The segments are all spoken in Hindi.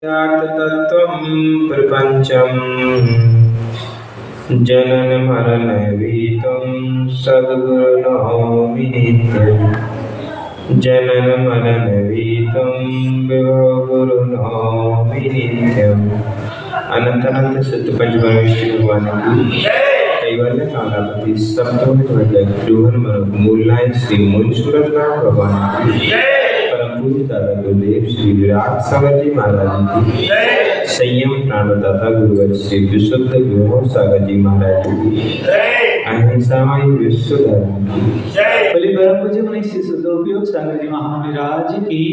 तत्त्वं प्रपञ्चम् जनन मरण भीतं सद्गुरुनौमि नित्यम् जनन मरण भीतं विभो गुरुनौमि नित्यम्। अनंत अनंत सिद्ध पंचपरमेश्वर भगवान की कैवल्य कालापति सप्तम मूलनाय श्री मूल सूरत भगवान की परम पूज्य दादा गुरुदेव श्री विराट सागर जी महाराज की संयम प्राणदाता गुरुवर श्री विशुद्ध विभो सागर जी महाराज की अहिंसामय विश्व धर्म की बलि परम पूज्य मनीष श्री सुदोपयोग सागर जी महाराज की।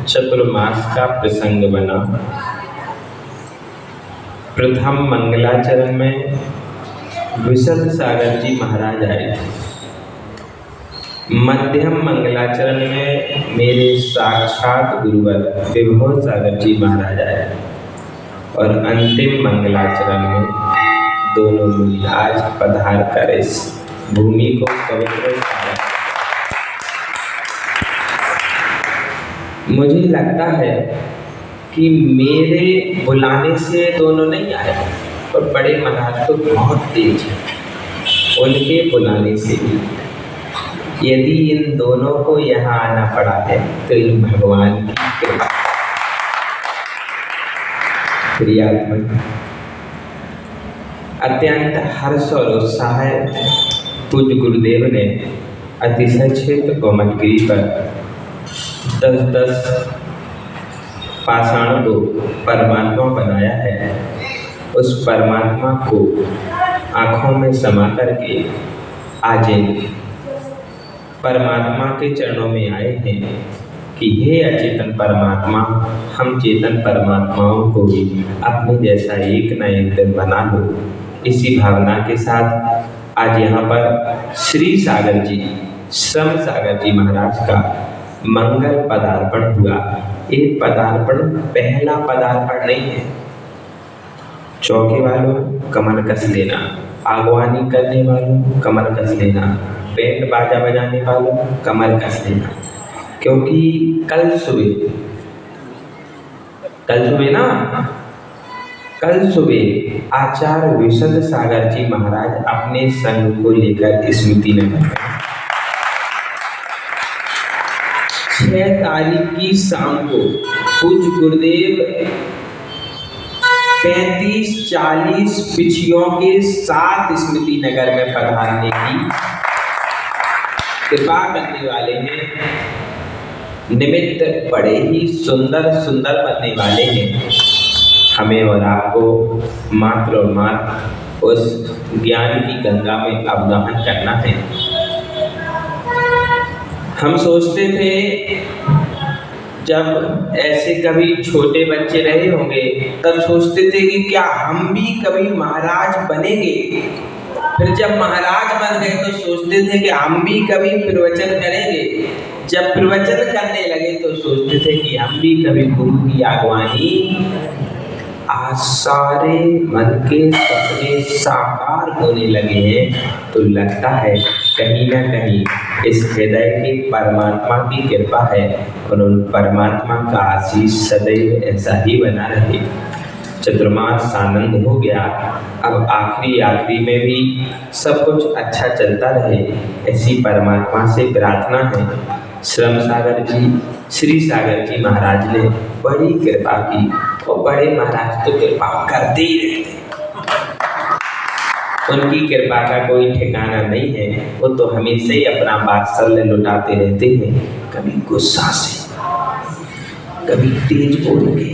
चतुर्मास का प्रसंग बना। प्रथम मंगलाचरण में विशुद्ध सागर जी महाराज आए थे। मध्यम मंगलाचरण में मेरे साक्षात गुरुवर विभो सागर जी महाराज आए और अंतिम मंगलाचरण में दोनों मुनि आज पधार कर इस भूमि को पवित्र। मुझे लगता है कि मेरे बुलाने से दोनों नहीं आए और बड़े महाराज तो बहुत तेज हैं, उनके बुलाने से भी यदि इन दोनों को यहाँ आना पड़ा है तो इन भगवान की कृपा। प्रियात्मक अत्यंत हर्ष और उत्साह पूज्य गुरुदेव ने अतिशय क्षेत्र कोमटगिरी पर 10-10 पाषाण को परमात्मा बनाया है। उस परमात्मा को आँखों में समा करके आज परमात्मा के चरणों में आए हैं कि हे अचेतन परमात्मा, हम चेतन परमात्माओं को भी अपने जैसा एक न एक दिन बना लो। इसी भावना के साथ आज यहाँ पर श्री सागर जी, श्रम सागर जी महाराज का मंगल पदार्पण हुआ। एक पदार्पण पहला पदार्पण नहीं है। चौके वालों कमर कस लेना, आगवानी करने वालों कमर कस लेना, बैंड बाजा बजाने वालों कमर कस लेना, क्योंकि कल सुबह आचार्य विशुद्ध सागर जी महाराज अपने संग को लेकर स्मृति नगर 6 तारीख की शाम को पूज्य गुरुदेव 35-40 पिछियों के साथ स्मृति नगर में पधारने की कृपा करने वाले हैं। निमित्त बड़े ही सुंदर बनने वाले हैं। हमें और आपको मात्र और मात्र उस ज्ञान की गंगा में अवगाहन करना है। हम सोचते थे जब ऐसे कभी छोटे बच्चे रहे होंगे तब सोचते थे कि क्या हम भी कभी महाराज बनेंगे। फिर जब महाराज बन गए तो सोचते थे कि हम भी कभी प्रवचन करेंगे। जब प्रवचन करने लगे तो सोचते थे कि हम भी कभी गुरु की आगवानी। आज सारे मन के सपने साकार होने लगे हैं तो लगता है कहीं ना कहीं इस हृदय के परमात्मा की कृपा है और उन परमात्मा का आशीष सदैव ऐसा ही बना रहे। चतुर्मास आनंद हो गया। अब आखिरी में भी सब कुछ अच्छा चलता रहे, ऐसी परमात्मा से प्रार्थना है। श्रम सागर जी, श्री सागर जी महाराज ने बड़ी कृपा की और बड़े महाराज तो कृपा करते ही रहते। उनकी कृपा का कोई ठिकाना नहीं है। वो तो हमेशा ही अपना वात्सल्य लुटाते रहते हैं, कभी गुस्सा से, कभी तेज बोल के,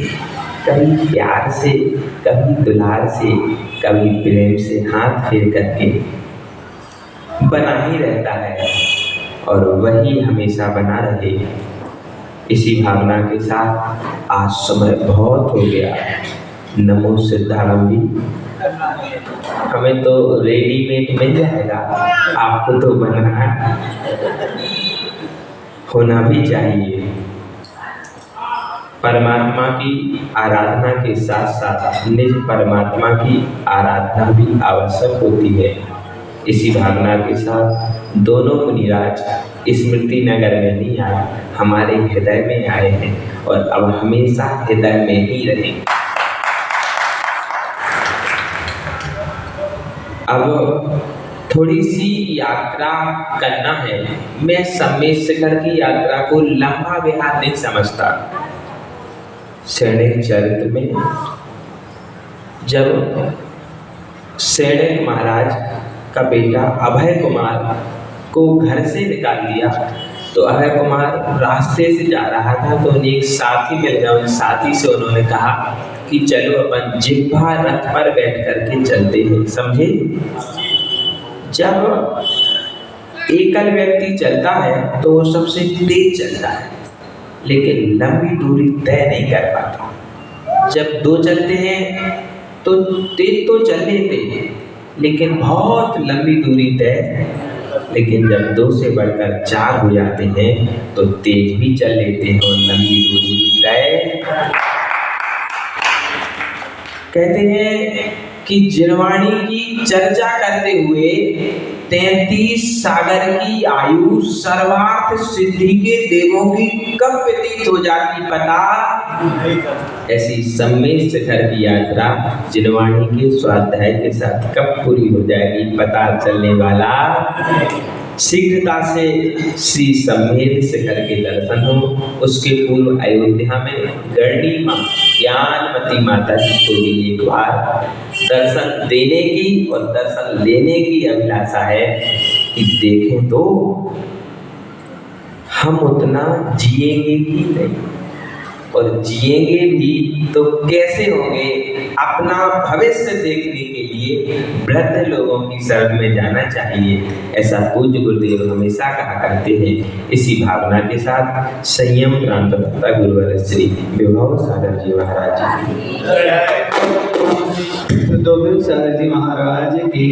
कभी प्यार से, कभी दुलार से, कभी प्रेम से हाथ फेर करके बना ही रहता है और वही हमेशा बना रहे। इसी भावना के साथ आज समय बहुत हो गया। नमो सिद्धारंभी। हमें तो रेडीमेड मिल जाएगा, आपको तो बनाना होना भी चाहिए। परमात्मा की आराधना के साथ साथ निज परमात्मा की आराधना भी आवश्यक होती है। इसी भावना के साथ दोनों मुनिराज स्मृति नगर में नहीं आए, हमारे हृदय में आए हैं और अब हमेशा हृदय में ही रहेंगे। अब थोड़ी सी यात्रा करना है। मैं सम्मेद शिखर की यात्रा को लंबा विहार नहीं समझता। सैनिक चरित्र में जब सैनिक महाराज का बेटा अभय कुमार को घर से निकाल दिया तो अभय कुमार रास्ते से जा रहा था तो उन्हें एक साथी मिल गया। उन साथी से उन्होंने कहा कि चलो अपन जिह्वा रथ पर बैठ करके चलते हैं। समझे? जब एकल व्यक्ति चलता है तो वो सबसे तेज चलता है लेकिन लंबी दूरी तय नहीं कर पाता। जब दो चलते हैं तो तेज तो चल लेते हैं लेकिन बहुत लंबी दूरी तय, लेकिन जब 2 से बढ़कर 4 हो जाते हैं तो तेज भी चल लेते हैं और लंबी दूरी भी तय। कहते हैं कि जिनवाणी की चर्चा करते हुए 33 सागर की आयु सर्वार्थ सिद्धि के देवों की कब व्यतीत हो जाती पता। ऐसी सम्मेद शिखर की यात्रा जिनवाणी के स्वाध्याय के साथ कब पूरी हो जाएगी पता चलने वाला। शीघ्रता से श्री सम्मेद शिखर के दर्शन हो। उसके पूर्व अयोध्या में गढ़ी मां ज्ञानमती माता जी को भी एक बार दर्शन देने की और दर्शन लेने की अभिलाषा है कि देखें तो हम उतना जिएंगे कि नहीं, और जिएंगे भी तो कैसे होंगे। अपना भविष्य देखने के लिए वृद्ध लोगों की शरण में जाना चाहिए, ऐसा पूज्य गुरुदेव हमेशा कहा करते हैं। इसी भावना के साथ संयम क्रांतकर्ता गुरुवर श्री विभव सागर जी महाराज जी सागर जी महाराज की